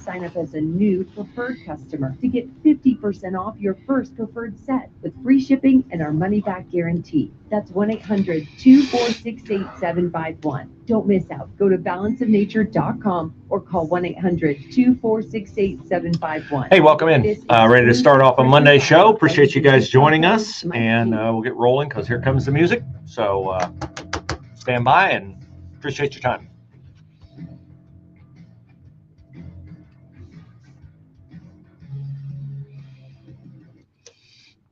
sign up as a new preferred customer to get 50% off your first preferred set with free shipping and our money back guarantee. That's 1-800-246-8751. Don't miss out. Go to balanceofnature.com or call 1-800-246-8751. Hey, welcome in. Ready to start off a Monday show. Appreciate you guys joining us, and we'll get rolling because here comes the music. So stand by and appreciate your time.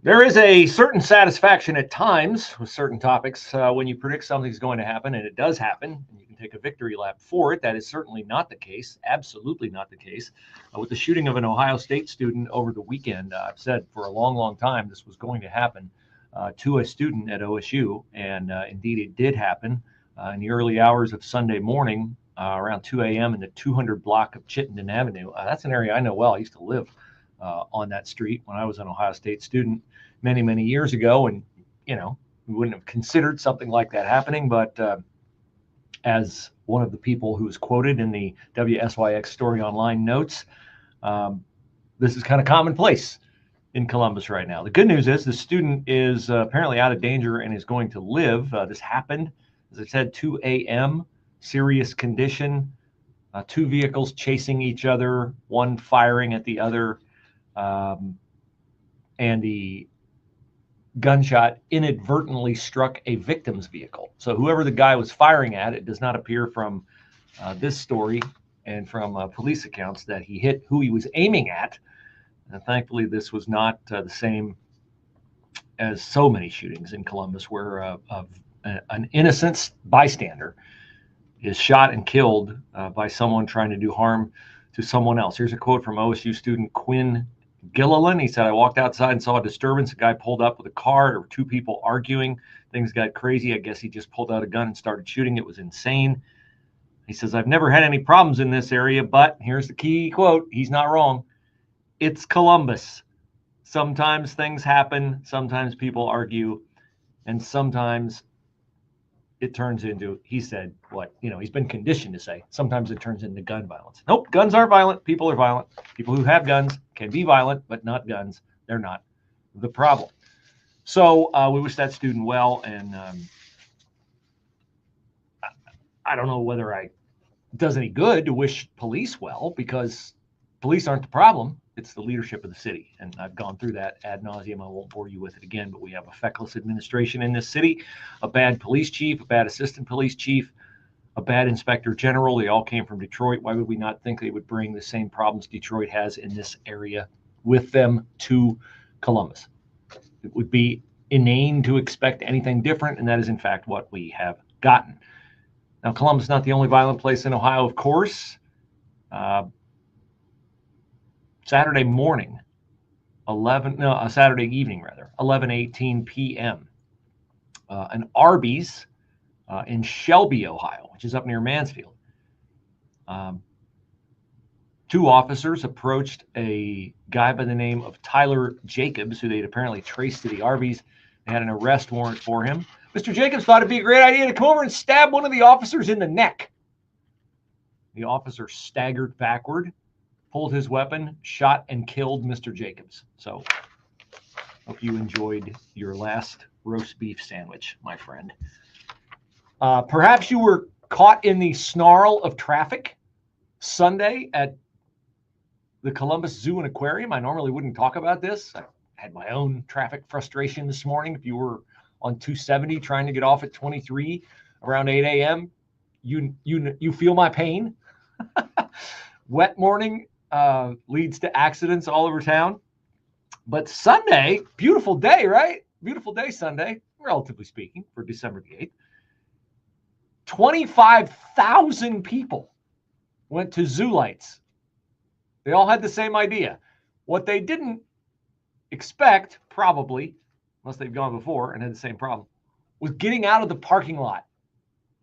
There is a certain satisfaction at times with certain topics when you predict something's going to happen, and it does happen, and you can take a victory lap for it. That is certainly not the case, absolutely not the case. With the shooting of an Ohio State student over the weekend, I've said for a long, long time this was going to happen to a student at OSU, and indeed it did happen in the early hours of Sunday morning around 2 a.m. in the 200 block of Chittenden Avenue. That's an area I know well. I used to live on that street when I was an Ohio State student many, many years ago. And, you know, we wouldn't have considered something like that happening. But as one of the people who was quoted in the WSYX Story Online notes, this is kind of commonplace in Columbus right now. The good news is the student is apparently out of danger and is going to live. This happened, as I said, 2 a.m., serious condition, two vehicles chasing each other, one firing at the other. And the gunshot inadvertently struck a victim's vehicle. So whoever the guy was firing at, it does not appear from this story and from police accounts that he hit who he was aiming at. And thankfully, this was not the same as so many shootings in Columbus where an innocent bystander is shot and killed by someone trying to do harm to someone else. Here's a quote from OSU student Quinn Gilliland. He said, "I walked outside and saw a disturbance. A guy pulled up with a car. There were two people arguing. Things got crazy. I guess he just pulled out a gun and started shooting. It was insane." He says, "I've never had any problems in this area, but," here's the key quote, he's not wrong, "it's Columbus. Sometimes things happen. Sometimes people argue. And sometimes it turns into," he said, what, you know, he's been conditioned to say, sometimes it turns into gun violence. Nope, guns aren't violent. People are violent. People who have guns can be violent, but not guns. They're not the problem. So we wish that student well. And I don't know whether it does any good to wish police well, because police aren't the problem. It's the leadership of the city. And I've gone through that ad nauseum. I won't bore you with it again, but we have a feckless administration in this city, a bad police chief, a bad assistant police chief, a bad inspector general. They all came from Detroit. Why would we not think they would bring the same problems Detroit has in this area with them to Columbus? It would be inane to expect anything different, and that is in fact what we have gotten. Now, Columbus is not the only violent place in Ohio, of course. Saturday morning, Saturday evening rather, 11:18 p.m. An Arby's in Shelby, Ohio, which is up near Mansfield. Two officers approached a guy by the name of Tyler Jacobs, who they'd apparently traced to the Arby's. They had an arrest warrant for him. Mr. Jacobs thought it'd be a great idea to come over and stab one of the officers in the neck. The officer staggered backward, pulled his weapon, shot and killed Mr. Jacobs. So, hope you enjoyed your last roast beef sandwich, my friend. Perhaps you were caught in the snarl of traffic Sunday at the Columbus Zoo and Aquarium. I normally wouldn't talk about this. I had my own traffic frustration this morning. If you were on 270 trying to get off at 23 around 8 a.m., you feel my pain. Wet morning leads to accidents all over town. But Sunday, beautiful day, right? Beautiful day Sunday, relatively speaking, for December the 8th. 25,000 people went to Zoo Lights. They all had the same idea. What they didn't expect, probably, unless they've gone before and had the same problem, was getting out of the parking lot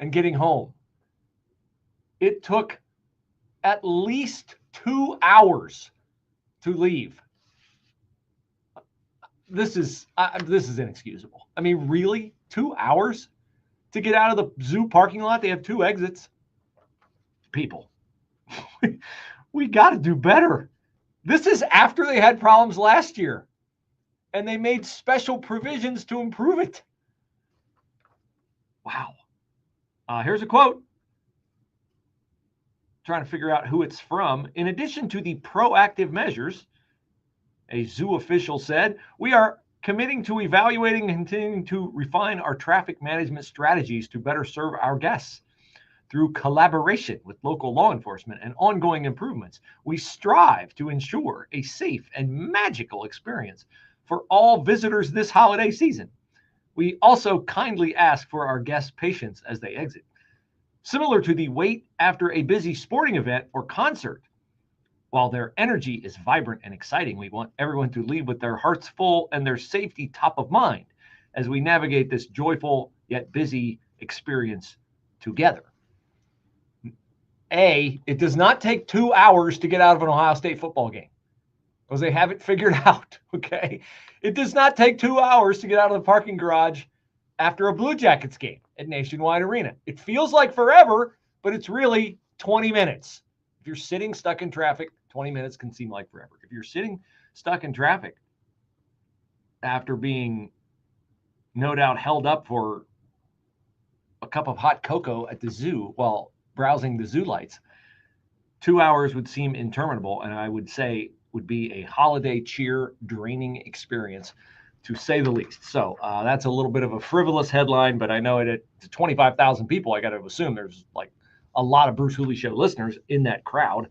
and getting home. It took at least 2 hours to leave. This is inexcusable. I mean, really? 2 hours to get out of the zoo parking lot? They have two exits. People, We got to do better. This is after they had problems last year, and they made special provisions to improve it. Wow. Here's a quote. Trying to figure out who it's from. In addition to the proactive measures, a zoo official said, we are committing to evaluating and continuing to refine our traffic management strategies to better serve our guests. Through collaboration with local law enforcement and ongoing improvements, we strive to ensure a safe and magical experience for all visitors this holiday season. We also kindly ask for our guests' patience as they exit. Similar to the wait after a busy sporting event or concert, while their energy is vibrant and exciting, we want everyone to leave with their hearts full and their safety top of mind as we navigate this joyful yet busy experience together. It does not take 2 hours to get out of an Ohio State football game because they have it figured out, okay? It does not take 2 hours to get out of the parking garage after a Blue Jackets game at Nationwide Arena. It feels like forever, but it's really 20 minutes. If you're sitting stuck in traffic, 20 minutes can seem like forever. If you're sitting stuck in traffic after being no doubt held up for a cup of hot cocoa at the zoo while browsing the zoo lights, 2 hours would seem interminable, and I would say would be a holiday cheer draining experience, to say the least. So that's a little bit of a frivolous headline, but I know it to 25,000 people, I got to assume there's like a lot of Bruce Hooley Show listeners in that crowd,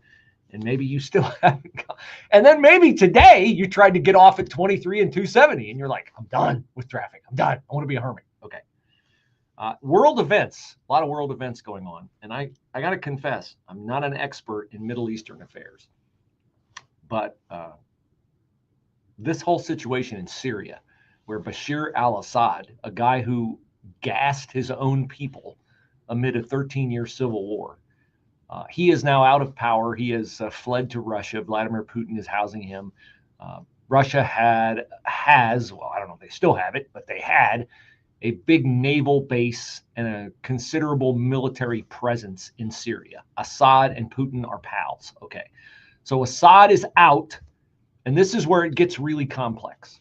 and maybe you still haven't gone. And then maybe today you tried to get off at 23 and 270, and you're like, I'm done with traffic. I'm done. I want to be a hermit. Okay. World events, a lot of world events going on. And I got to confess, I'm not an expert in Middle Eastern affairs. But this whole situation in Syria, where Bashar al-Assad, a guy who gassed his own people amid a 13-year civil war, he is now out of power. He has fled to Russia. Vladimir Putin is housing him. Russia has, well, I don't know if they still have it, but they had a big naval base and a considerable military presence in Syria. Assad and Putin are pals. Okay. So Assad is out, and this is where it gets really complex.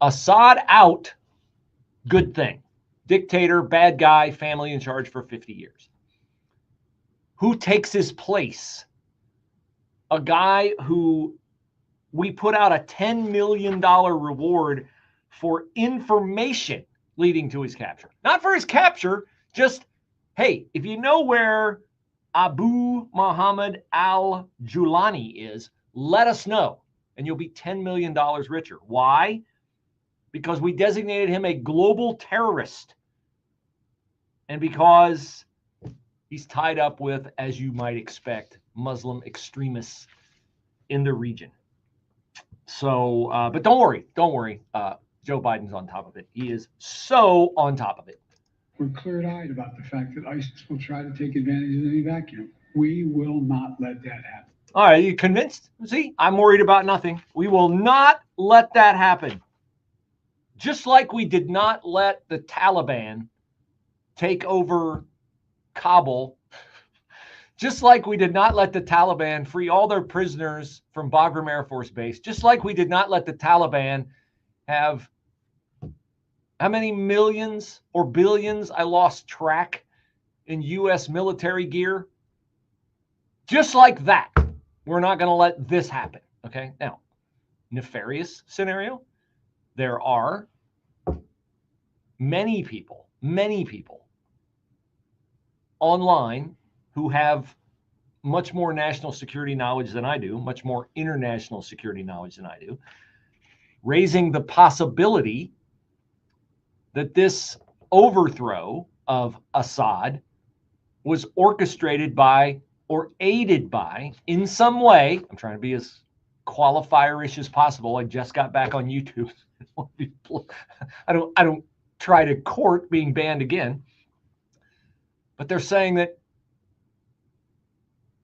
Assad out, good thing. Dictator, bad guy, family in charge for 50 years. Who takes his place? A guy who we put out a $10 million reward for information leading to his capture. Not for his capture, just, hey, if you know where Abu Muhammad al-Julani is, let us know, and you'll be $10 million richer. Why? Because we designated him a global terrorist, and because he's tied up with, as you might expect, Muslim extremists in the region. So, but don't worry. Joe Biden's on top of it. He is so on top of it. We're clear-eyed about the fact that ISIS will try to take advantage of any vacuum. We will not let that happen. All right, you convinced? See, I'm worried about nothing. We will not let that happen. Just like we did not let the Taliban take over Kabul, just like we did not let the Taliban free all their prisoners from Bagram Air Force Base, just like we did not let the Taliban have how many millions or billions, I lost track, in U.S. military gear. Just like that, we're not going to let this happen. Okay. Now, nefarious scenario. There are many people online who have much more national security knowledge than I do, much more international security knowledge than I do, raising the possibility that this overthrow of Assad was orchestrated by or aided by, in some way. I'm trying to be as qualifier-ish as possible. I just got back on YouTube. I don't try to court being banned again. But they're saying that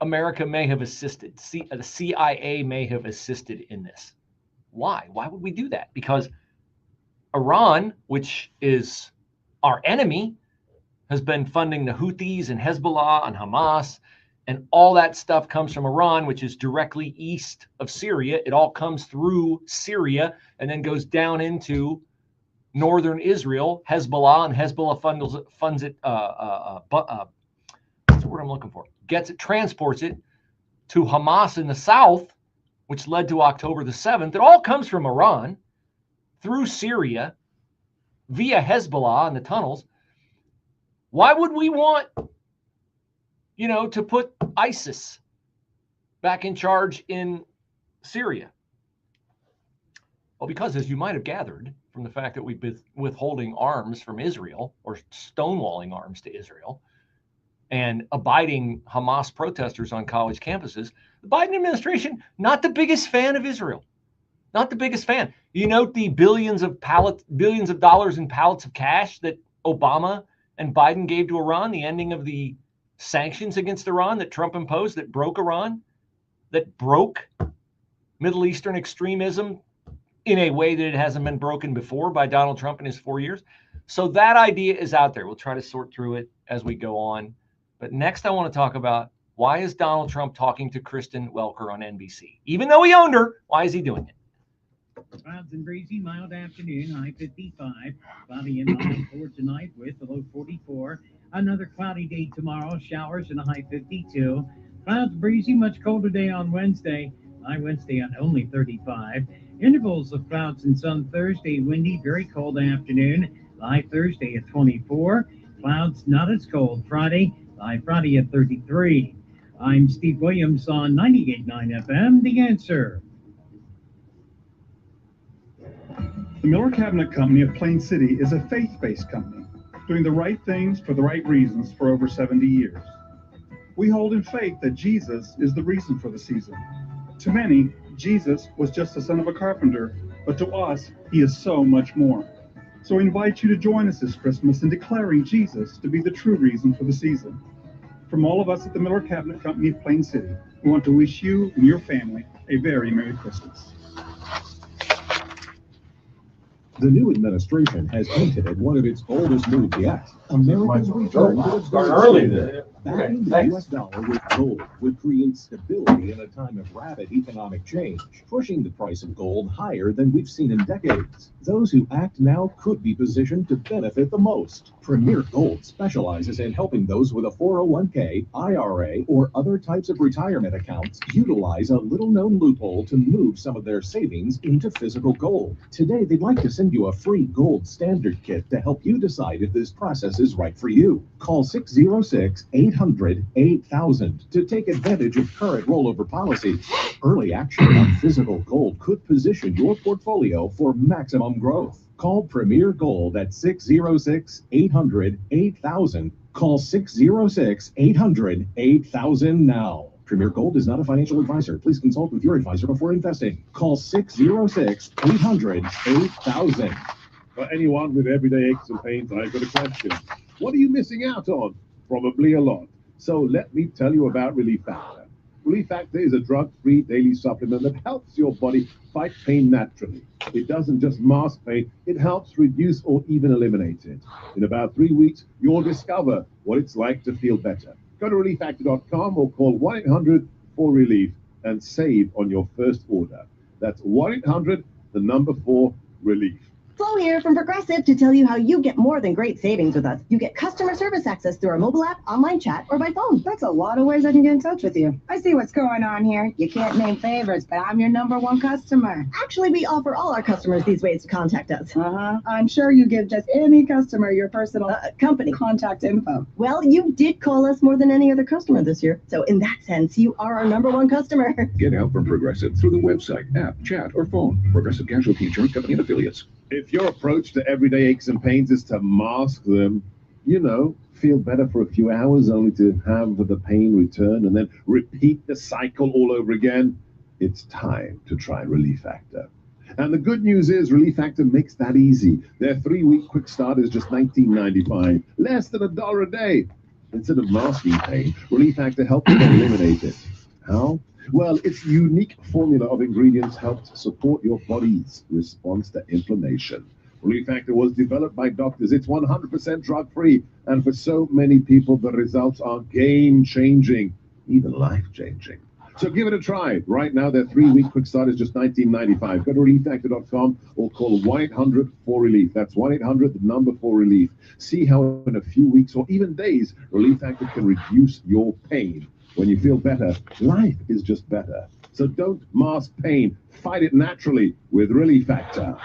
America may have assisted. The CIA may have assisted in this. Why? Why would we do that? Because Iran, which is our enemy, has been funding the Houthis and Hezbollah and Hamas And all that stuff comes from Iran, which is directly east of Syria. It all comes through Syria and then goes down into northern Israel, Hezbollah, and Hezbollah funds it. What's the word I'm looking for? Transports it to Hamas in the south, which led to October the 7th. It all comes from Iran through Syria via Hezbollah and the tunnels. Why would we want, to put ISIS back in charge in Syria? Well, because as you might have gathered from the fact that we've been withholding arms from Israel or stonewalling arms to Israel and abiding Hamas protesters on college campuses, the Biden administration, not the biggest fan of Israel. Not the biggest fan. You note the billions of dollars in pallets of cash that Obama and Biden gave to Iran, the ending of the sanctions against Iran that Trump imposed that broke Iran, that broke Middle Eastern extremism in a way that it hasn't been broken before by Donald Trump in his 4 years. So that idea is out there. We'll try to sort through it as we go on. But next I want to talk about, why is Donald Trump talking to Kristen Welker on NBC? Even though he owned her, why is he doing it? Clouds and breezy, mild afternoon, high 55. Cloudy and mild for tonight with a low 44. Another cloudy day tomorrow, showers and a high 52. Clouds breezy, much colder day on Wednesday. High Wednesday on only 35. Intervals of clouds and sun Thursday, windy, very cold afternoon. High Thursday at 24. Clouds not as cold Friday. High Friday at 33. I'm Steve Williams on 98.9 FM, The Answer. The Miller Cabinet Company of Plain City is a faith-based company, doing the right things for the right reasons for over 70 years. We hold in faith that Jesus is the reason for the season. To many, Jesus was just the son of a carpenter, but to us, he is so much more. So we invite you to join us this Christmas in declaring Jesus to be the true reason for the season. From all of us at the Miller Cabinet Company of Plain City, we want to wish you and your family a very Merry Christmas. The new administration has hinted at one of its boldest moves yet. America's return to its gold standard. Backing the U.S. dollar with gold would create stability in a time of rapid economic change, pushing the price of gold higher than we've seen in decades. Those who act now could be positioned to benefit the most. Premier Gold specializes in helping those with a 401k, IRA, or other types of retirement accounts utilize a little-known loophole to move some of their savings into physical gold. Today, they'd like to send you a free gold standard kit to help you decide if this process is right for you. Call 606-800-8000 to take advantage of current rollover policies. Early action on physical gold could position your portfolio for maximum growth. Call Premier Gold at 606-800-8000. Call 606-800-8000 now. Premier Gold is not a financial advisor. Please consult with your advisor before investing. Call 606-800-8000. For anyone with everyday aches and pains, I've got a question. What are you missing out on? Probably a lot. So let me tell you about Relief Factor. Relief Factor is a drug-free daily supplement that helps your body fight pain naturally. It doesn't just mask pain, it helps reduce or even eliminate it. In about 3 weeks, you'll discover what it's like to feel better. Go to relieffactor.com or call 1-800-4RELIEF and save on your first order. That's 1-800-4RELIEF. Flo here from Progressive to tell you how you get more than great savings with us. You get customer service access through our mobile app, online chat, or by phone. That's a lot of ways I can get in touch with you. I see what's going on here. You can't name favorites, but I'm your #1 customer. Actually, we offer all our customers these ways to contact us. I'm sure you give just any customer your personal company contact info. Well, you did call us more than any other customer this year. So in that sense, you are our #1 customer. Get help from Progressive through the website, app, chat, or phone. Progressive Casualty Insurance Company and Affiliates. If your approach to everyday aches and pains is to mask them, feel better for a few hours only to have the pain return and then repeat the cycle all over again, it's time to try Relief Factor. And the good news is Relief Factor makes that easy. Their 3-week quick start is just $19.95, less than $1 a day. Instead of masking pain, Relief Factor helps you eliminate it. How? Well, its unique formula of ingredients helps support your body's response to inflammation. Relief Factor was developed by doctors. It's 100% drug-free. And for so many people, the results are game-changing. even life-changing. So give it a try. Right now, their 3-week quick start is just $19.95. Go to relieffactor.com or call 1-800-4RELIEF. That's 1-800-4RELIEF. See how in a few weeks or even days, Relief Factor can reduce your pain. When you feel better, life is just better. So don't mask pain. Fight it naturally with Relief Factor.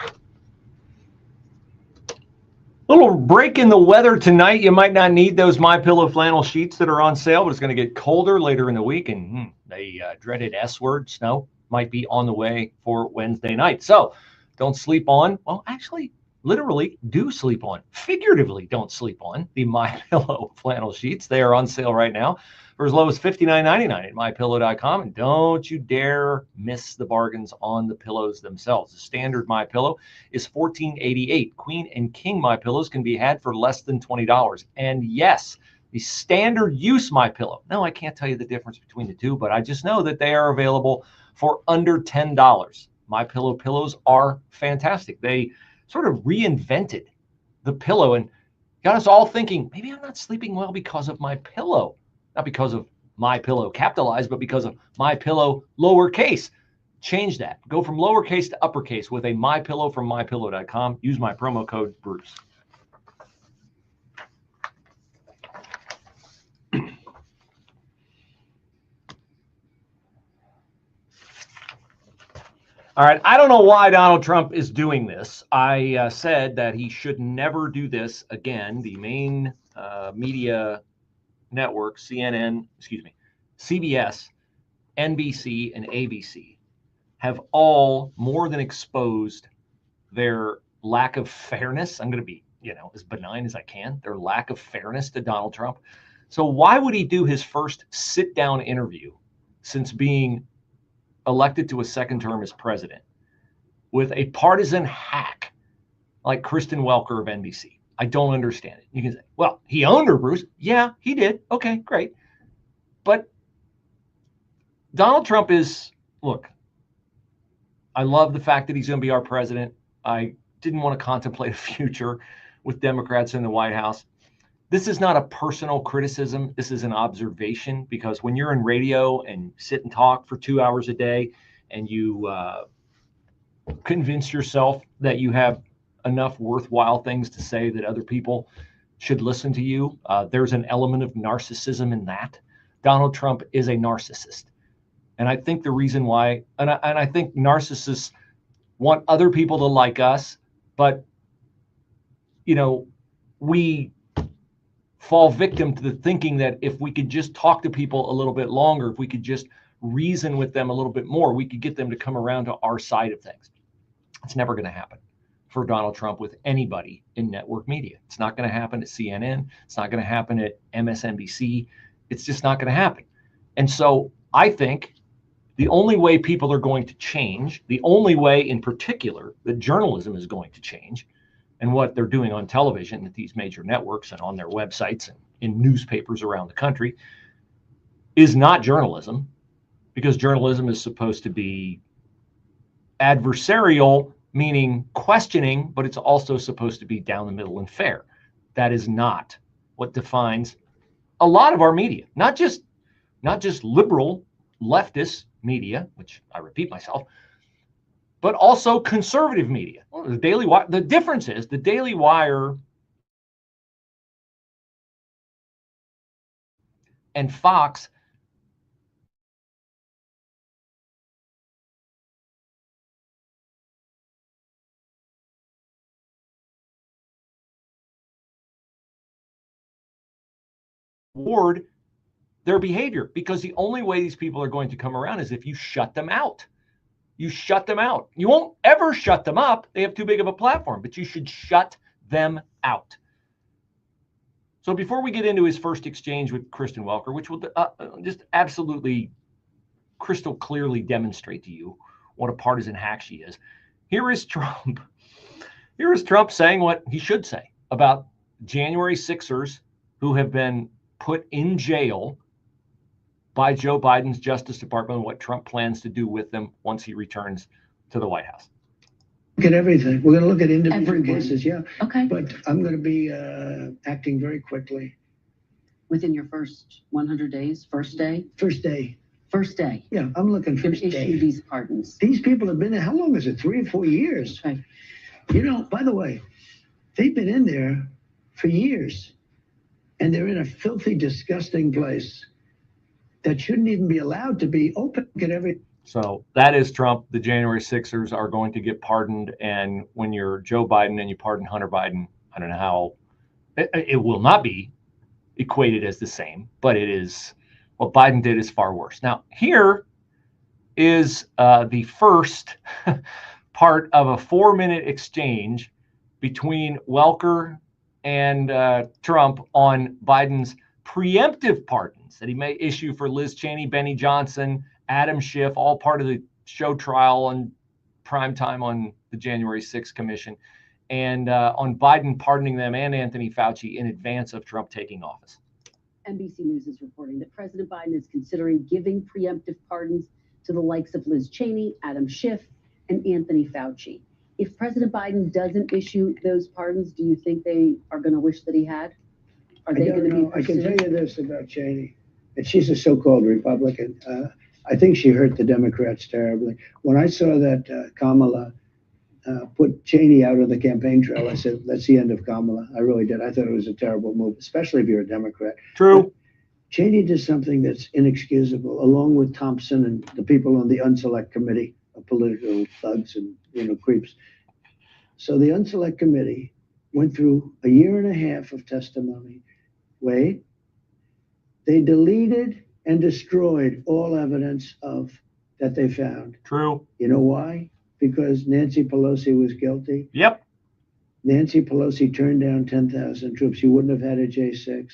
Little break in the weather tonight. You might not need those MyPillow flannel sheets that are on sale, but it's going to get colder later in the week, and the dreaded S word, snow, might be on the way for Wednesday night. So don't sleep on, well, actually, literally do sleep on, figuratively don't sleep on the MyPillow flannel sheets. They are on sale right now for as low as $59.99 at MyPillow.com. And don't you dare miss the bargains on the pillows themselves. The standard MyPillow is $14.88. Queen and King MyPillows can be had for less than $20. And yes, the standard use MyPillow. No, I can't tell you the difference between the two, but I just know that they are available for under $10. MyPillow pillows are fantastic. They sort of reinvented the pillow and got us all thinking, maybe I'm not sleeping well because of my pillow. Not because of MyPillow capitalized, but because of MyPillow lowercase. Change that. Go from lowercase to uppercase with a MyPillow from MyPillow.com. Use my promo code Bruce. All right, I don't know why Donald Trump is doing this. I said that he should never do this again. The main media network, CBS, NBC, and ABC have all more than exposed their lack of fairness. I'm going to be, as benign as I can, their lack of fairness to Donald Trump. So why would he do his first sit-down interview since being elected to a second term as president with a partisan hack like Kristen Welker of NBC? I don't understand it. You can say, well, he owned her, Bruce. Yeah, he did. Okay, great. But Donald Trump is, look, I love the fact that he's going to be our president. I didn't want to contemplate a future with Democrats in the White House. This is not a personal criticism. This is an observation, because when you're in radio and sit and talk for 2 hours a day and you convince yourself that you have enough worthwhile things to say that other people should listen to you, there's an element of narcissism in that. Donald Trump is a narcissist. And I think the reason why, and I think narcissists want other people to like us, but, we fall victim to the thinking that if we could just talk to people a little bit longer, if we could just reason with them a little bit more, we could get them to come around to our side of things. It's never going to happen for Donald Trump with anybody in network media. It's not going to happen at CNN. It's not going to happen at MSNBC. It's just not going to happen. And so I think the only way people are going to change, the only way in particular that journalism is going to change, and what they're doing on television at these major networks and on their websites and in newspapers around the country, is not journalism, because journalism is supposed to be adversarial, meaning questioning, but it's also supposed to be down the middle and fair. That is not what defines a lot of our media, not just liberal leftist media, which I repeat myself, but also conservative media. Well, the Daily Wire. The difference is the Daily Wire and Fox reward their behavior, because the only way these people are going to come around is if you shut them out. You shut them out. You won't ever shut them up. They have too big of a platform, but you should shut them out. So before we get into his first exchange with Kristen Welker, which will just absolutely crystal clearly demonstrate to you what a partisan hack she is, here is Trump. Here is Trump saying what he should say about January 6ers who have been put in jail by Joe Biden's Justice Department, and what Trump plans to do with them once he returns to the White House. Look at everything. We're going to look at individual cases, yeah. Okay. But I'm going to be acting very quickly. Within your first 100 days, first day? First day. First day. Yeah, I'm looking Can first day. issue these pardons. These people have been there, how long is it? 3 or 4 years? Okay. You know, by the way, they've been in there for years, and they're in a filthy, disgusting place that shouldn't even be allowed to be open at every. So that is Trump. The January 6ers are going to get pardoned. And when you're Joe Biden and you pardon Hunter Biden, I don't know how it will not be equated as the same, but it is what Biden did is far worse. Now, here is the first part of a 4-minute exchange between Welker and Trump on Biden's preemptive pardons that he may issue for Liz Cheney, Benny Johnson, Adam Schiff, all part of the show trial on prime time on the January 6th commission, and on Biden pardoning them and Anthony Fauci in advance of Trump taking office. NBC News is reporting that President Biden is considering giving preemptive pardons to the likes of Liz Cheney, Adam Schiff, and Anthony Fauci. If President Biden doesn't issue those pardons, do you think they are going to wish that he had? Are they going to be I can pursued? tell you this about Cheney, and she's a so-called Republican. I think she hurt the Democrats terribly. When I saw that Kamala put Cheney out on the campaign trail, I said, that's the end of Kamala. I really did. I thought it was a terrible move, especially if you're a Democrat. True. But Cheney did something that's inexcusable, along with Thompson and the people on the Unselect Committee of political thugs and creeps. So the Unselect Committee went through a year and a half of testimony. Wait, they deleted and destroyed all evidence of that they found. True. You know why? Because Nancy Pelosi was guilty. Yep. Nancy Pelosi turned down 10,000 troops. You wouldn't have had a J6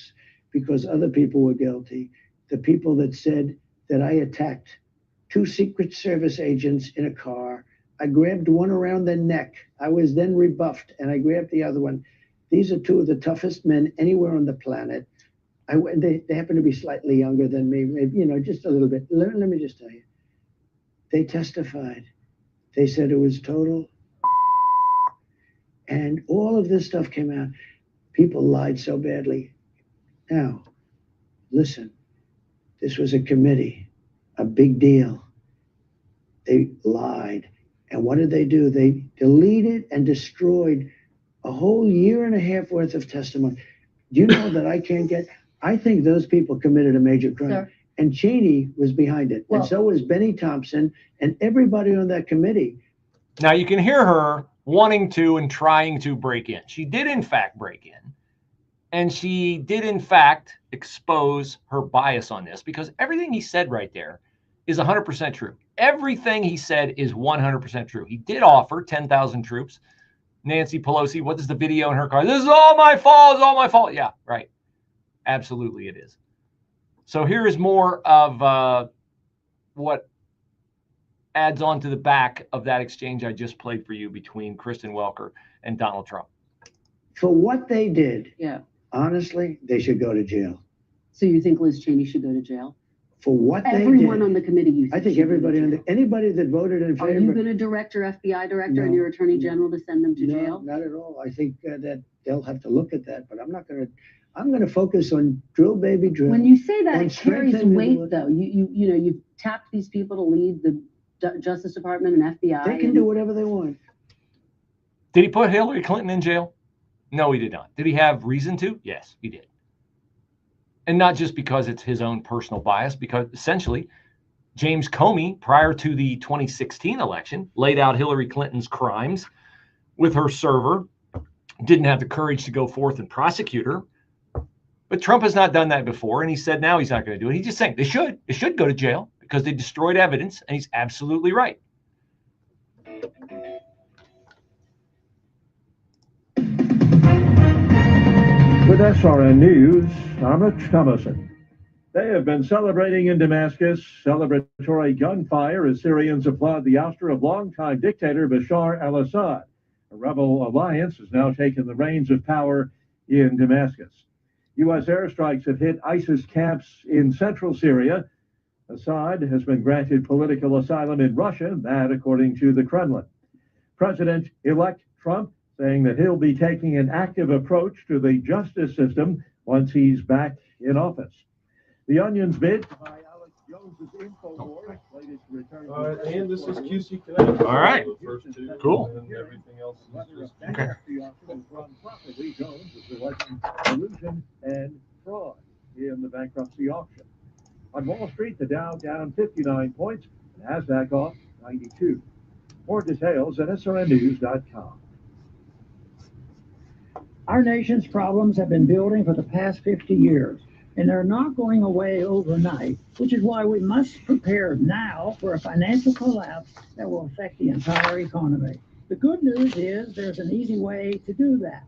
because other people were guilty. The people that said that I attacked 2 Secret Service agents in a car. I grabbed one around the neck. I was then rebuffed, and I grabbed the other one. These are 2 of the toughest men anywhere on the planet. They happen to be slightly younger than me, maybe, just a little bit. Let me just tell you. They testified. They said it was total. And all of this stuff came out. People lied so badly. Now, listen, this was a committee, a big deal. They lied. And what did they do? They deleted and destroyed a whole year and a half worth of testimony. Do you know that I think those people committed a major crime. Sir. And Cheney was behind it. Well, and so was Benny Thompson and everybody on that committee. Now you can hear her wanting to and trying to break in. She did in fact break in. And she did in fact expose her bias on this, because everything he said right there is 100% true. Everything he said is 100% true. He did offer 10,000 troops. Nancy Pelosi, what is the video in her car? This is all my fault. It's all my fault. Yeah, right. Absolutely it is. So here is more of what adds on to the back of that exchange I just played for you between Kristen Welker and Donald Trump. For what they did, yeah. Honestly, they should go to jail. So you think Liz Cheney should go to jail? For what they did. Everyone on the committee, you think? I think everybody anybody that voted in favor. Are you going to direct your FBI director and your attorney general to send them to jail? Not at all. I think that they'll have to look at that, but I'm not going to. I'm going to focus on drill, baby, drill. When you say that, it carries weight, though. You've tapped these people to lead the Justice Department and FBI. They can do whatever they want. Did he put Hillary Clinton in jail? No, he did not. Did he have reason to? Yes, he did. And not just because it's his own personal bias, because essentially James Comey, prior to the 2016 election, laid out Hillary Clinton's crimes with her server, didn't have the courage to go forth and prosecute her. But Trump has not done that before, and he said now he's not going to do it. He's just saying they should go to jail because they destroyed evidence, and he's absolutely right. With SRN News, I'm Rich Thomason. They have been celebrating in Damascus, celebratory gunfire as Syrians applaud the ouster of longtime dictator Bashar al-Assad. A rebel alliance has now taken the reins of power in Damascus. U.S. airstrikes have hit ISIS camps in central Syria. Assad has been granted political asylum in Russia, that according to the Kremlin. President-elect Trump saying that he'll be taking an active approach to the justice system once he's back in office. The Onion's bid by Alex Jones's InfoWars slated to return. And this is QC Connect. All right. The first two, Cool. And everything else is just Okay. The auction from properly Jones is alleging collusion and fraud in the bankruptcy auction. On Wall Street, the Dow down 59 points, the Nasdaq off 92. More details at srnnews.com. Our nation's problems have been building for the past 50 years, and they're not going away overnight, which is why we must prepare now for a financial collapse that will affect the entire economy. The good news is there's an easy way to do that.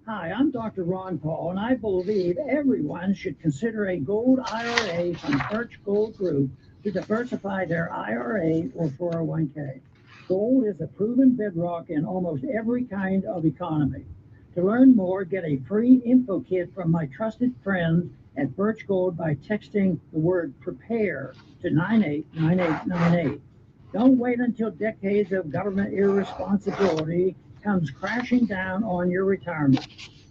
Hi, I'm Dr. Ron Paul, and I believe everyone should consider a gold IRA from Birch Gold Group to diversify their IRA or 401k. Gold is a proven bedrock in almost every kind of economy. To learn more, get a free info kit from my trusted friends at Birch Gold by texting the word PREPARE to 989898. Don't wait until decades of government irresponsibility comes crashing down on your retirement.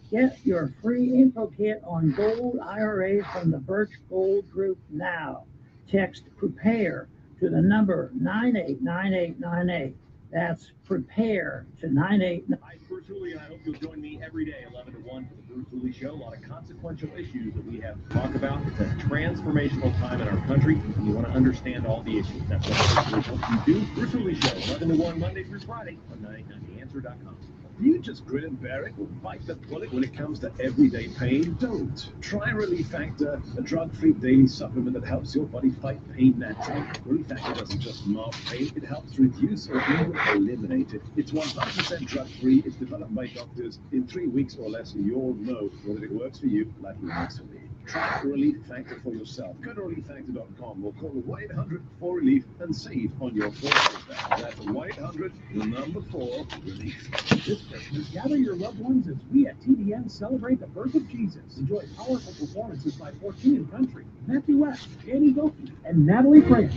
Get your free info kit on gold IRAs from the Birch Gold Group now. Text PREPARE to the number 989898. That's PREPARE to 989898. Hi, it's Bruce Hooley, and I hope you'll join me every day, 11 to 1, for the Bruce Hooley Show. A lot of consequential issues that we have to talk about. It's a transformational time in our country, and you want to understand all the issues. That's what Bruce Hooley helps you do. Bruce Hooley Show, 11 to 1, Monday through Friday on 989theanswer.com. You just grin and bear it or bite the bullet when it comes to everyday pain? Don't. Try Relief Factor, a drug-free daily supplement that helps your body fight pain naturally. Relief Factor doesn't just mask pain, it helps reduce or even eliminate it. It's 100% drug-free, it's developed by doctors. In 3 weeks or less, you'll know whether it works for you like it works for me. Try Relief Factor for yourself. Go to relieffactor.com or call 1-800-4-RELIEF and save on your first visit. That's 1-800-4-RELIEF. This Christmas, gather your loved ones as we at TBN celebrate the birth of Jesus. Enjoy powerful performances by 14 Country, Matthew West, Danny Goki, and Natalie France.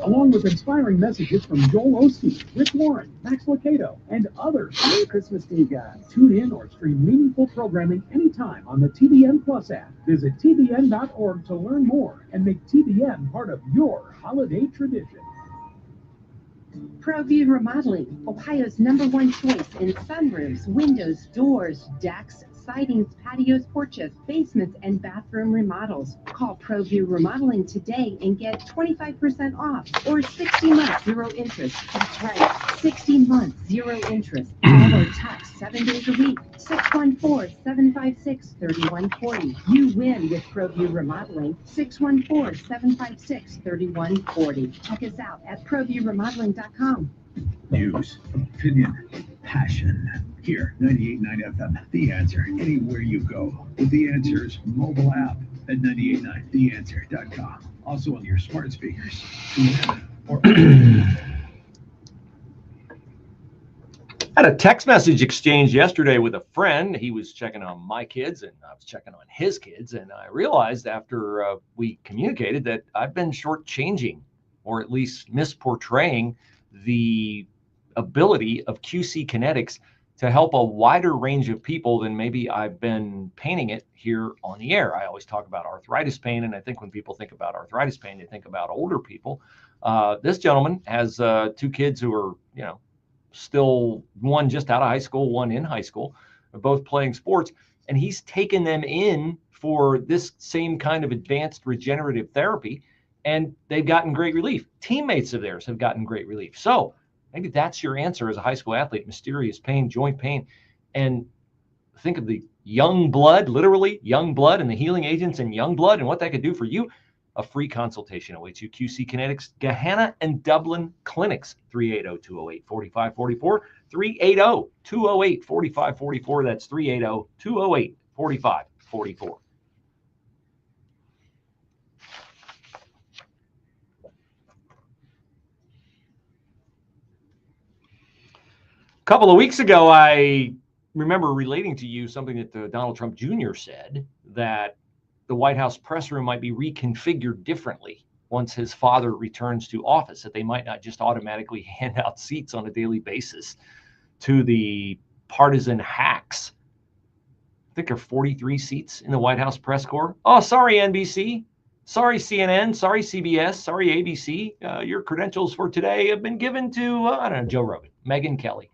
Along with inspiring messages from Joel Osteen, Rick Warren, Max Lucado, and others. Merry Christmas to you guys. Tune in or stream meaningful programming anytime on the TBN Plus app. Visit tbn.org to learn more and make TBN part of your holiday tradition. ProView Remodeling, Ohio's #1 choice in sunroofs, windows, doors, decks, sidings, patios, porches, basements, and bathroom remodels. Call ProView Remodeling today and get 25% off or 60 months, 0 interest. That's right, 60 months, 0 interest. All or text 7 days a week. 614-756-3140. You win with ProView Remodeling. 614-756-3140. Check us out at ProViewRemodeling.com. News, opinion, passion. Here, 98.9 FM, The Answer, anywhere you go. With The Answer's mobile app at 98.9theanswer.com. Also on your smart speakers. Or Had a text message exchange yesterday with a friend. He was checking on my kids, and I was checking on his kids. And I realized after we communicated that I've been shortchanging, or at least misportraying, the ability of QC Kinetics to help a wider range of people than maybe I've been painting it here on the air. I always talk about arthritis pain, and I think when people think about arthritis pain, they think about older people. This gentleman has 2 kids who are, still, one just out of high school, one in high school. They're both playing sports, and he's taken them in for this same kind of advanced regenerative therapy, and they've gotten great relief. Teammates of theirs have gotten great relief. So maybe that's your answer as a high school athlete: mysterious pain, joint pain. And think of the young blood, literally young blood, and the healing agents in young blood and what that could do for you. A free consultation awaits you. QC Kinetics, Gahanna and Dublin Clinics, 380-208-4544, 380-208-4544. That's 380-208-4544. A couple of weeks ago, I remember relating to you something that Donald Trump Jr. said, that the White House press room might be reconfigured differently once his father returns to office, that they might not just automatically hand out seats on a daily basis to the partisan hacks I think there are 43 seats in the White House press corps. Oh, sorry, NBC. Sorry, CNN. Sorry, CBS. Sorry, ABC. Your credentials for today have been given to, I don't know, Joe Rogan, Megyn Kelly,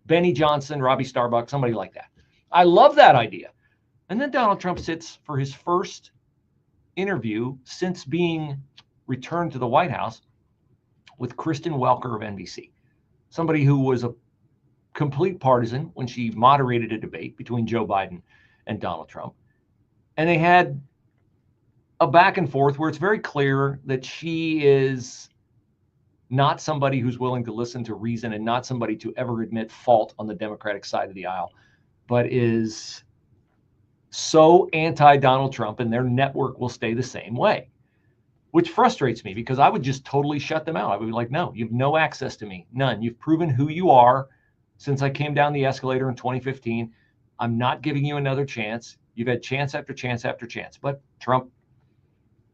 Benny Johnson, Robbie Starbuck, somebody like that. I love that idea. And then Donald Trump sits for his first interview since being returned to the White House with Kristen Welker of NBC, somebody who was a complete partisan when she moderated a debate between Joe Biden and Donald Trump. And they had a back and forth where it's very clear that she is not somebody who's willing to listen to reason and not somebody to ever admit fault on the Democratic side of the aisle, but is so anti-Donald Trump, and their network will stay the same way, which frustrates me because I would just totally shut them out. I would be like, no, you have no access to me. None. You've proven who you are since I came down the escalator in 2015. I'm not giving you another chance. You've had chance after chance after chance. But Trump,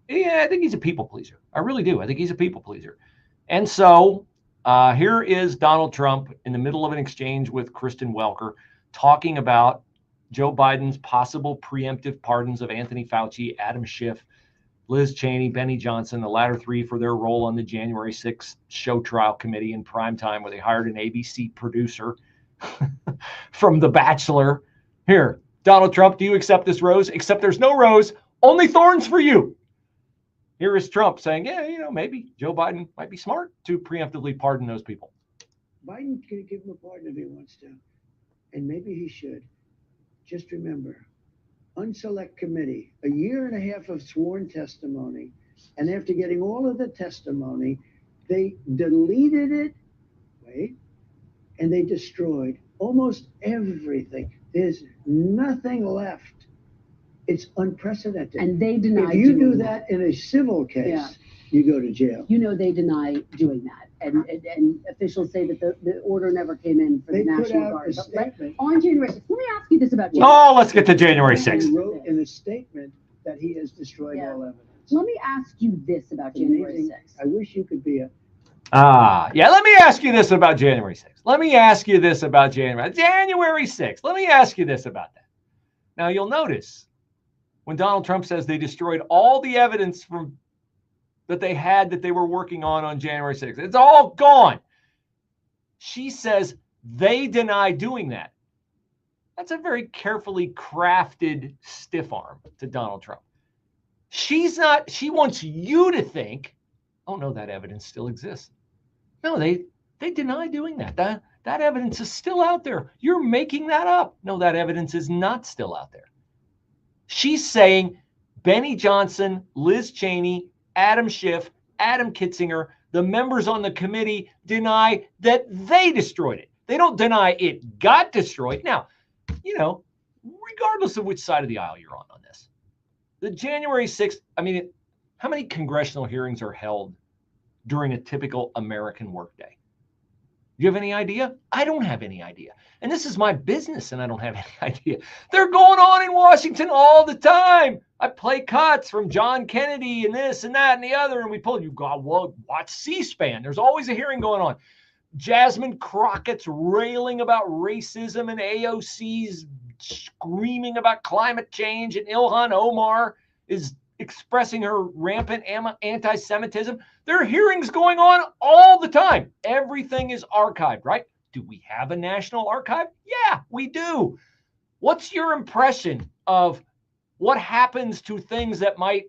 yeah, I think he's a people pleaser. I really do. I think he's a people pleaser. And so here is Donald Trump in the middle of an exchange with Kristen Welker talking about Joe Biden's possible preemptive pardons of Anthony Fauci, Adam Schiff, Liz Cheney, Benny Johnson, the latter three for their role on the January 6th show trial committee in primetime, where they hired an ABC producer from The Bachelor. Here, Donald Trump, do you accept this rose? Except there's no rose, only thorns for you. Here is Trump saying, yeah, you know, maybe Joe Biden might be smart to preemptively pardon those people. Biden can give him a pardon if he wants to, and maybe he should. Just remember, unselect committee, a year and a half of sworn testimony, and after getting all of the testimony, they deleted it, and they destroyed almost everything. There's nothing left. It's unprecedented. And they deny If you do doing that in a civil case, you go to jail. You know they deny doing that. And officials say that the order never came in for They the put National out Guard. a statement. On January 6th, let me ask you this about January. Oh, let's get to January 6th. He wrote in a statement that he has destroyed all evidence. Let me ask you this about January 6th. I wish you could be a... Yeah, let me ask you this about January 6th. Let me ask you this about January 6th. Let me ask you this about that. Now, you'll notice when Donald Trump says they destroyed all the evidence from that they had that they were working on January 6th. It's all gone. She says they deny doing that. That's a very carefully crafted stiff arm to Donald Trump. She wants you to think, oh no, that evidence still exists. No, they deny doing that. That evidence is still out there. You're making that up. No, that evidence is not still out there. She's saying Benny Johnson, Liz Cheney, Adam Schiff, Adam Kitzinger, the members on the committee deny that they destroyed it. They don't deny it got destroyed. Now, you know, regardless of which side of the aisle you're on this, the January 6th, I mean, how many congressional hearings are held during a typical American workday? Do you have any idea? I don't have any idea. And this is my business, and I don't have any idea. They're going on in Washington all the time. I play cuts from John Kennedy and this and that and the other, and we pull, you got watch C-SPAN. There's always a hearing going on. Jasmine Crockett's railing about racism, and AOC's screaming about climate change, and Ilhan Omar is expressing her rampant anti-Semitism. There are hearings going on all the time. Everything is archived, right? Do we have a national archive? Yeah, we do. What's your impression of what happens to things that might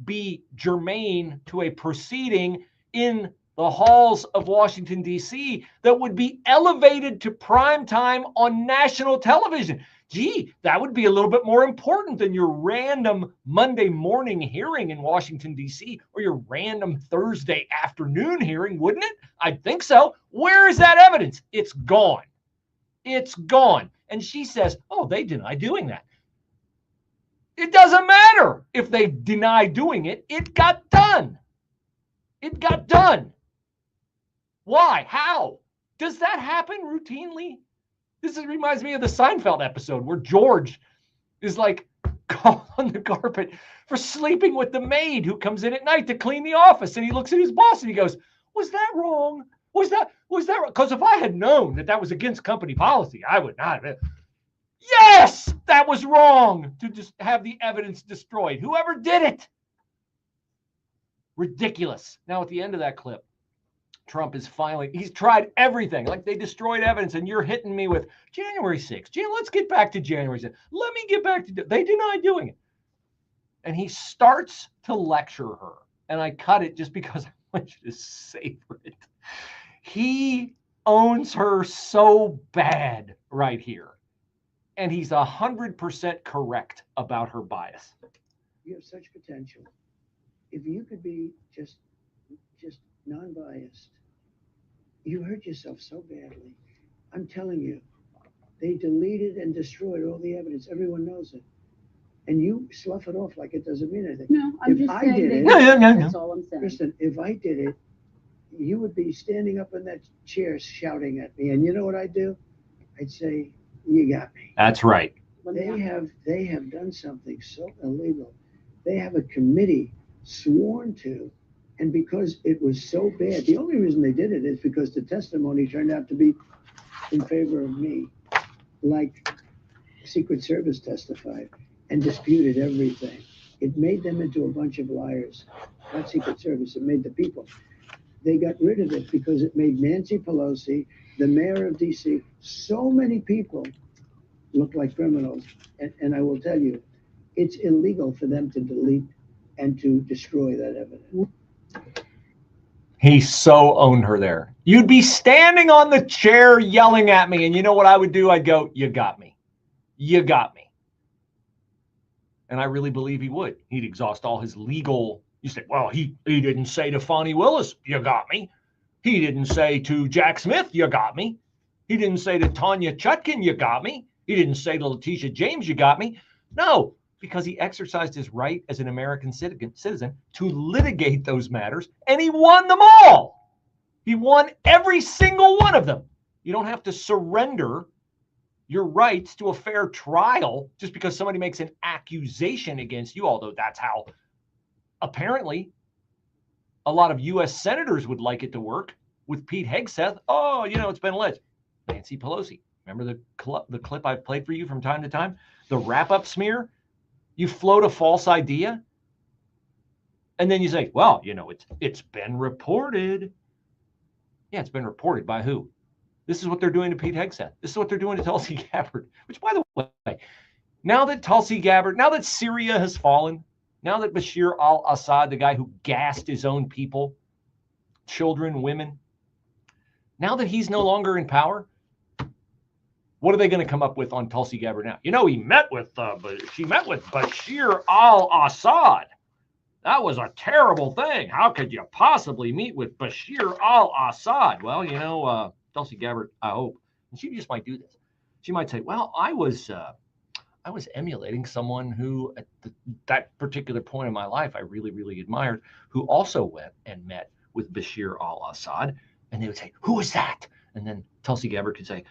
be germane to a proceeding in the halls of Washington, D.C. that would be elevated to prime time on national television? Gee, that would be a little bit more important than your random Monday morning hearing in Washington, D.C., or your random Thursday afternoon hearing, wouldn't it? I think so. Where is that evidence? It's gone. It's gone. And she says, oh, they deny doing that. It doesn't matter if they deny doing it. It got done. It got done. Why? How? Does that happen routinely? This reminds me of the Seinfeld episode where George is like caught on the carpet for sleeping with the maid who comes in at night to clean the office. And he looks at his boss and he goes, was that wrong? Was that wrong? Because if I had known that was against company policy, I would not have. Yes, that was wrong to just have the evidence destroyed. Whoever did it. Ridiculous. Now, at the end of that clip, Trump is finally, he's tried everything. Like, they destroyed evidence, and you're hitting me with January 6th. Let's get back to January 6th. Let me get back to, they deny doing it. And he starts to lecture her. And I cut it just because I want you to savor it. He owns her so bad right here. And he's 100% correct about her bias. You have such potential. If you could be just non-biased, you hurt yourself so badly. I'm telling you, they deleted and destroyed all the evidence. Everyone knows it. And you slough it off like it doesn't mean anything. No, I'm just saying that's all I'm saying. Kristen, if I did it, you would be standing up in that chair shouting at me. And you know what I'd do? I'd say, you got me. That's right. They have done something so illegal. They have a committee sworn to, and because it was so bad, the only reason they did it is because the testimony turned out to be in favor of me, like Secret Service testified and disputed everything. It made them into a bunch of liars. Not Secret Service, it made the people. They got rid of it because it made Nancy Pelosi, the mayor of D.C., so many people look like criminals. And I will tell you, it's illegal for them to delete and to destroy that evidence. He so owned her there. You'd be standing on the chair yelling at me, and you know what I would do? I'd go, you got me. You got me. And I really believe he would. He'd exhaust all his legal. You say, well, he didn't say to Fonnie Willis, you got me. He didn't say to Jack Smith, you got me. He didn't say to Tanya Chutkin, you got me. He didn't say to Letitia James, you got me. No, because he exercised his right as an American citizen to litigate those matters, and he won them all. He won every single one of them. You don't have to surrender your rights to a fair trial just because somebody makes an accusation against you, although that's how apparently a lot of U.S. senators would like it to work with Pete Hegseth. Oh, it's been alleged. Nancy Pelosi. Remember the clip I've played for you from time to time? The wrap-up smear? You float a false idea, and then you say, well, it's been reported. Yeah, it's been reported by who? This is what they're doing to Pete Hegseth. This is what they're doing to Tulsi Gabbard, which, by the way, now that Syria has fallen, now that Bashir al-Assad, the guy who gassed his own people, children, women, now that he's no longer in power, what are they going to come up with on Tulsi Gabbard now? She met with Bashir al-Assad. That was a terrible thing. How could you possibly meet with Bashir al-Assad? Well, Tulsi Gabbard, I hope, and she just might do this. She might say, well, I was emulating someone who at that particular point in my life I really, really admired, who also went and met with Bashir al-Assad. And they would say, who is that? And then Tulsi Gabbard could say,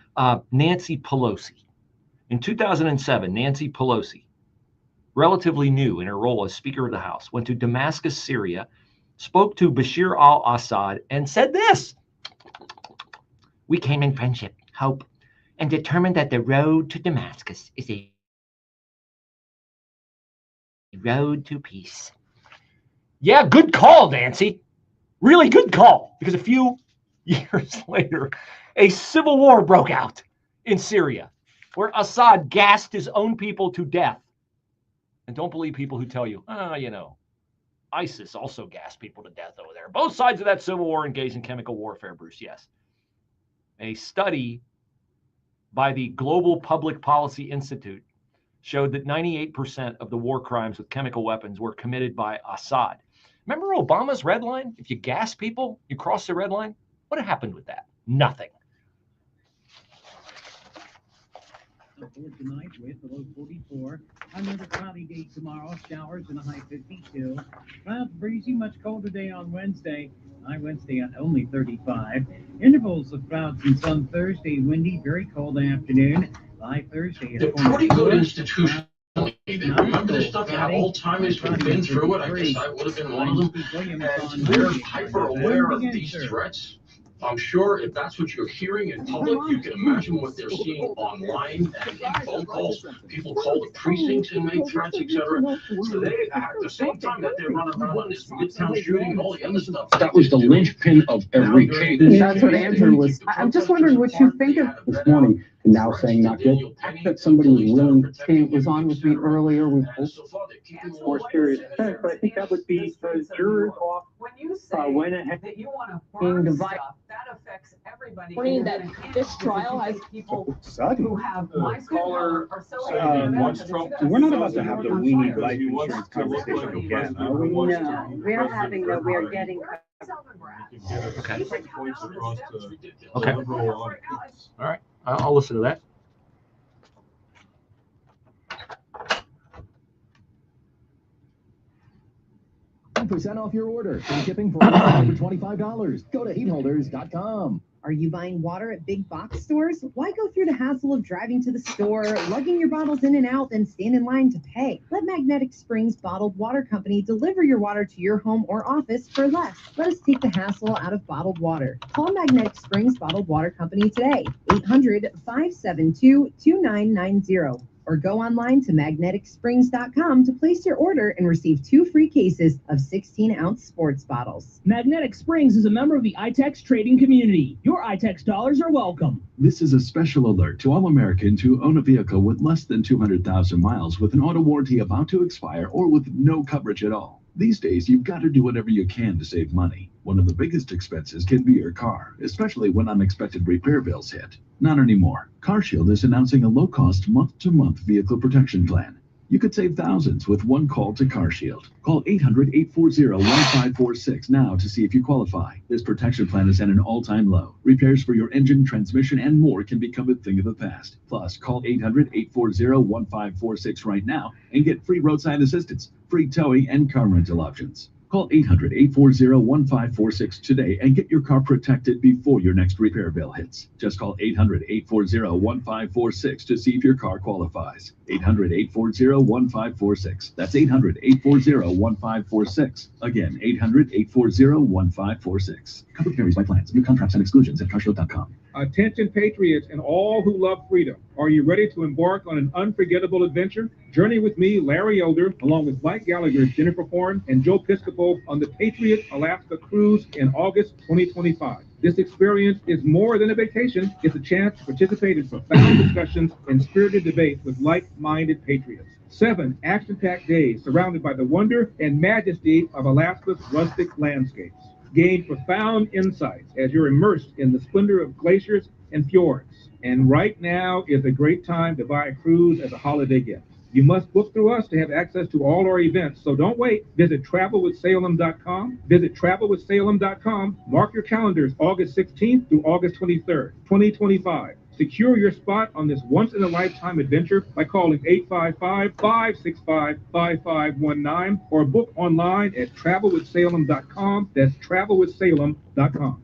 Nancy Pelosi. In 2007, Nancy Pelosi, relatively new in her role as Speaker of the House, went to Damascus, Syria, spoke to Bashir al-Assad, and said this: we came in friendship, hope, and determined that the road to Damascus is a road to peace. Yeah, good call, Nancy. Really good call. Because a few years later, a civil war broke out in Syria, where Assad gassed his own people to death. And don't believe people who tell you, ISIS also gassed people to death over there. Both sides of that civil war engaged in chemical warfare, Bruce, yes. A study by the Global Public Policy Institute showed that 98% of the war crimes with chemical weapons were committed by Assad. Remember Obama's red line? If you gas people, you cross the red line. What happened with that? Nothing. For tonight with a low 44. Another cloudy day tomorrow. Showers and a high 52. Clouds breezy, much colder day on Wednesday. High Wednesday at only 35. Intervals of clouds and sun Thursday. Windy, very cold afternoon. High Thursday at 44. Pretty good institution. They remember this stuff. You have old timers who've been through it. I guess I would have been one of them. And we're hyper aware of these threats. I'm sure if that's what you're hearing in public, you can imagine what they're seeing online and in phone calls. People call the precincts and make threats, etc. So they, at the same time that they're running around on this Midtown shooting and all the other stuff, that was the linchpin of every case. That's what Andrew was. I'm just wondering what you think of this morning, and now saying not guilty. The fact that somebody was willing. He was on with me earlier. We both more serious offense, but I think that would be the jurors off. When you say went ahead that you want to burn stuff, that affects everybody. Meaning that this trial has people who have caller are so we're not about to have the we need life insurance conversation again, are we? No, we're having the we're getting. Okay. Okay. All right. I'll listen to that. % off your order and shipping for over $25. Go to heatholders.com. Are you buying water at big box stores? Why go through the hassle of driving to the store, lugging your bottles in and out, then stand in line to pay? Let Magnetic Springs Bottled Water Company deliver your water to your home or office for less. Let us take the hassle out of bottled water. Call Magnetic Springs Bottled Water Company today, 800-572-2990. Or go online to magneticsprings.com to place your order and receive 2 free cases of 16-ounce sports bottles. Magnetic Springs is a member of the iTex trading community. Your iTex dollars are welcome. This is a special alert to all Americans who own a vehicle with less than 200,000 miles with an auto warranty about to expire or with no coverage at all. These days, you've got to do whatever you can to save money. One of the biggest expenses can be your car, especially when unexpected repair bills hit. Not anymore. CarShield is announcing a low-cost month-to-month vehicle protection plan. You could save thousands with one call to CarShield. Call 800-840-1546 now to see if you qualify. This protection plan is at an all-time low. Repairs for your engine, transmission, and more can become a thing of the past. Plus, call 800-840-1546 right now and get free roadside assistance, free towing, and car rental options. Call 800-840-1546 today and get your car protected before your next repair bill hits. Just call 800-840-1546 to see if your car qualifies. 800-840-1546. That's 800-840-1546. Again, 800-840-1546. Coverage varies by plans. View contracts and exclusions at carshield.com. Attention patriots and all who love freedom. Are you ready to embark on an unforgettable adventure? Journey with me, Larry Elder, along with Mike Gallagher, Jennifer Horn, and Joe Piscopo on the Patriot Alaska Cruise in August 2025. This experience is more than a vacation. It's a chance to participate in profound discussions and spirited debate with like-minded patriots. 7 action-packed days surrounded by the wonder and majesty of Alaska's rustic landscapes. Gain profound insights as you're immersed in the splendor of glaciers and fjords. And right now is a great time to buy a cruise as a holiday gift. You must book through us to have access to all our events, so don't wait. Visit travelwithsalem.com. Visit travelwithsalem.com. Mark your calendars August 16th through August 23rd, 2025. Secure your spot on this once-in-a-lifetime adventure by calling 855-565-5519 or book online at travelwithsalem.com. That's travelwithsalem.com.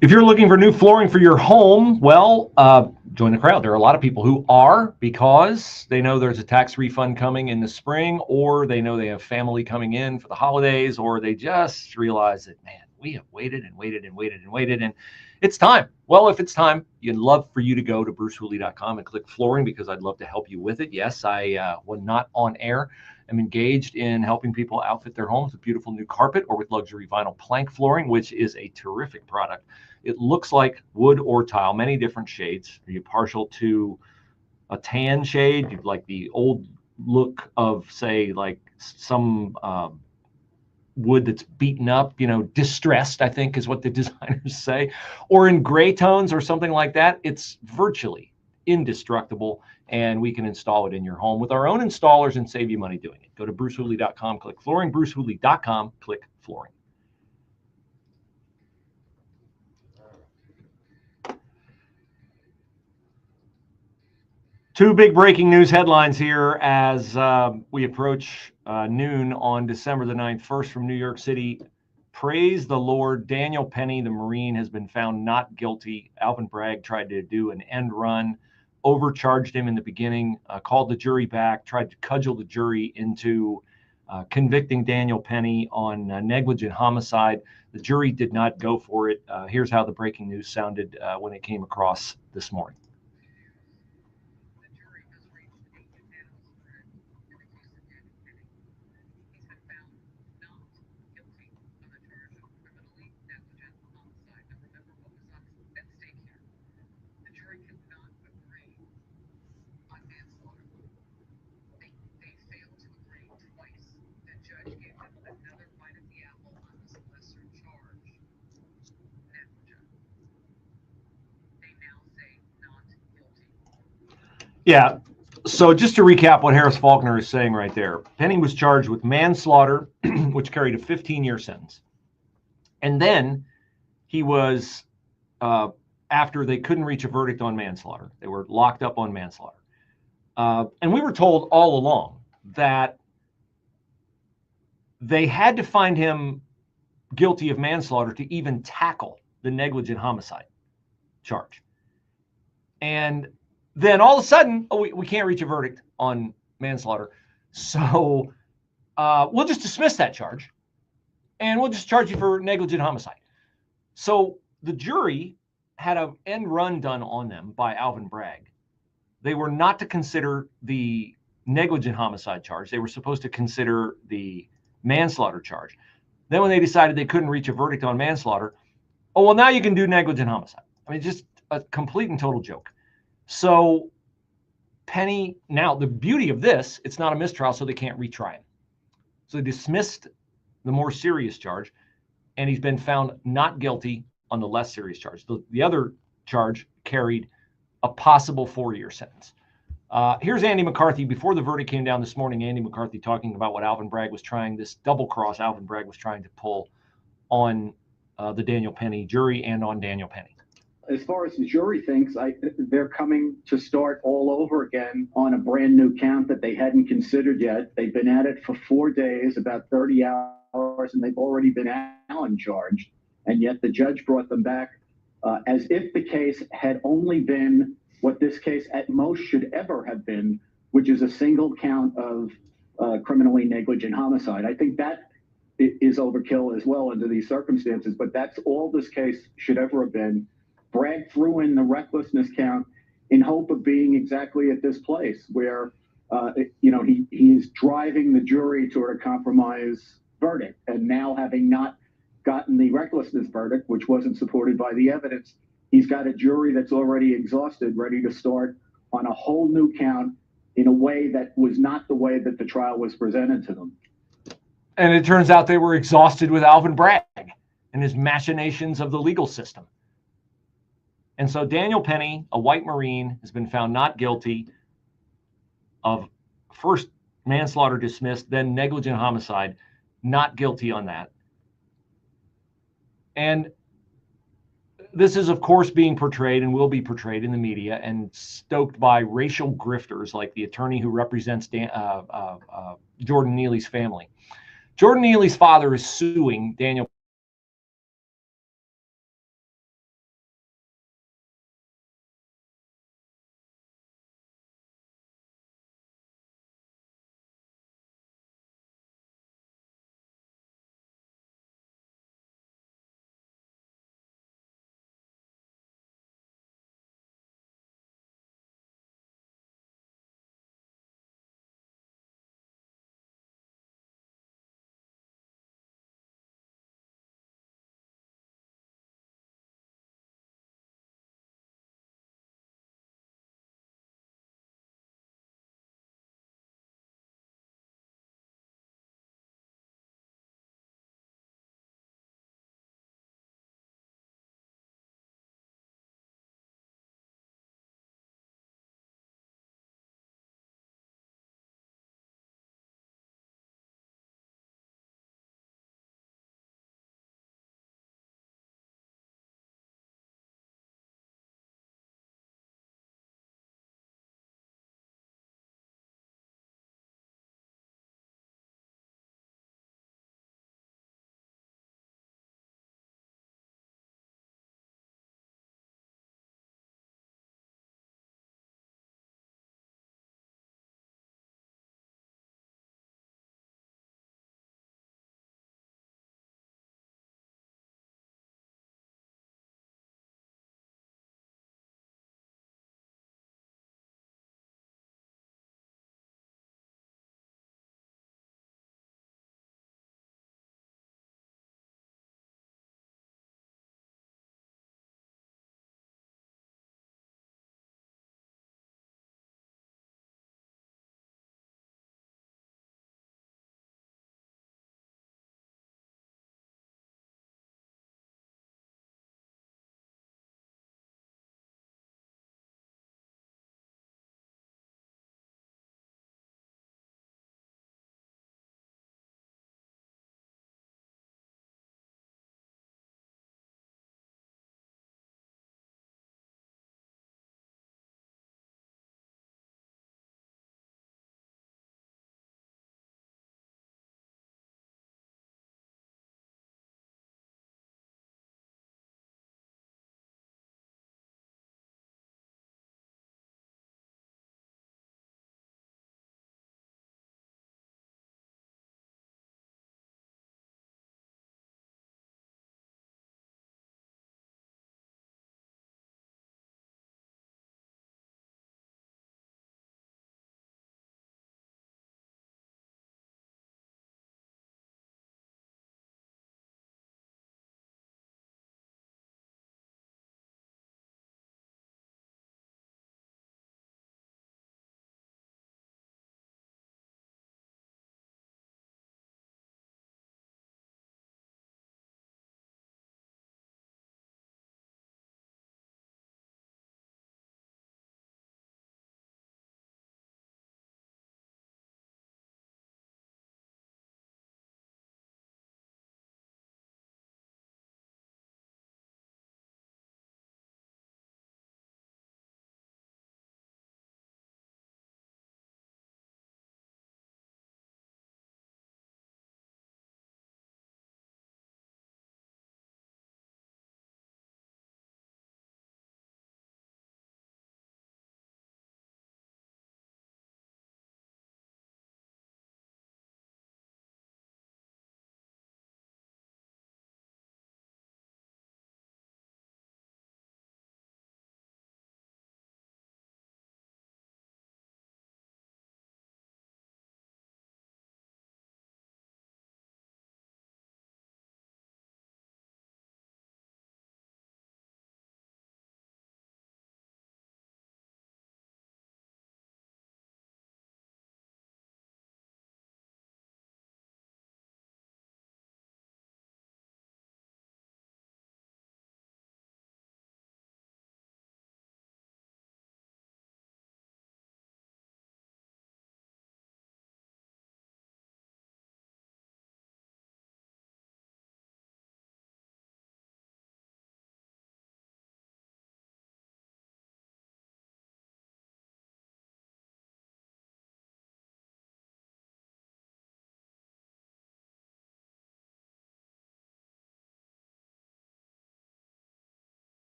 If you're looking for new flooring for your home, well, join the crowd. There are a lot of people who are, because they know there's a tax refund coming in the spring, or they know they have family coming in for the holidays, or they just realize that, man, we have waited and waited and waited and waited, and it's time. Well, if it's time, you'd love for you to go to brucehooley.com and click flooring, because I'd love to help you with it. Yes, I, when not on air, am engaged in helping people outfit their homes with beautiful new carpet or with luxury vinyl plank flooring, which is a terrific product. It looks like wood or tile, many different shades. Are you partial to a tan shade? You like the old look of, say, like some wood that's beaten up, you know, distressed, I think is what the designers say, or in gray tones or something like that. It's virtually indestructible, and we can install it in your home with our own installers and save you money doing it. Go to brucehooley.com, click flooring, brucehooley.com, click flooring. Two big breaking news headlines here as we approach noon on December the 9th. First, from New York City, praise the Lord. Daniel Penny, the Marine, has been found not guilty. Alvin Bragg tried to do an end run, overcharged him in the beginning, called the jury back, tried to cudgel the jury into convicting Daniel Penny on negligent homicide. The jury did not go for it. Here's how the breaking news sounded when it came across this morning. Yeah. So just to recap what Harris Faulkner is saying right there, Penny was charged with manslaughter, which carried a 15-year sentence. And then he was, after they couldn't reach a verdict on manslaughter, they were locked up on manslaughter. And we were told all along that they had to find him guilty of manslaughter to even tackle the negligent homicide charge. And then all of a sudden, we can't reach a verdict on manslaughter. So we'll just dismiss that charge and we'll just charge you for negligent homicide. So the jury had an end run done on them by Alvin Bragg. They were not to consider the negligent homicide charge. They were supposed to consider the manslaughter charge. Then when they decided they couldn't reach a verdict on manslaughter, oh, well, now you can do negligent homicide. I mean, just a complete and total joke. So Penny, now the beauty of this, it's not a mistrial, so they can't retry him. So they dismissed the more serious charge, and he's been found not guilty on the less serious charge. The other charge carried a possible 4-year sentence. Here's Andy McCarthy. Before the verdict came down this morning, Andy McCarthy talking about what Alvin Bragg was trying, this double cross Alvin Bragg was trying to pull on the Daniel Penny jury and on Daniel Penny. As far as the jury thinks, they're coming to start all over again on a brand new count that they hadn't considered yet. They've been at it for 4 days, about 30 hours, and they've already been Allen charged. And yet the judge brought them back as if the case had only been what this case at most should ever have been, which is a single count of criminally negligent homicide. I think that is overkill as well under these circumstances, but that's all this case should ever have been. Bragg threw in the recklessness count in hope of being exactly at this place where, he's driving the jury toward a compromise verdict. And now, having not gotten the recklessness verdict, which wasn't supported by the evidence, he's got a jury that's already exhausted, ready to start on a whole new count in a way that was not the way that the trial was presented to them. And it turns out they were exhausted with Alvin Bragg and his machinations of the legal system. And so Daniel Penny, a white Marine, has been found not guilty of first manslaughter dismissed, then negligent homicide, not guilty on that. And this is, of course, being portrayed and will be portrayed in the media and stoked by racial grifters like the attorney who represents Jordan Neely's family. Jordan Neely's father is suing Daniel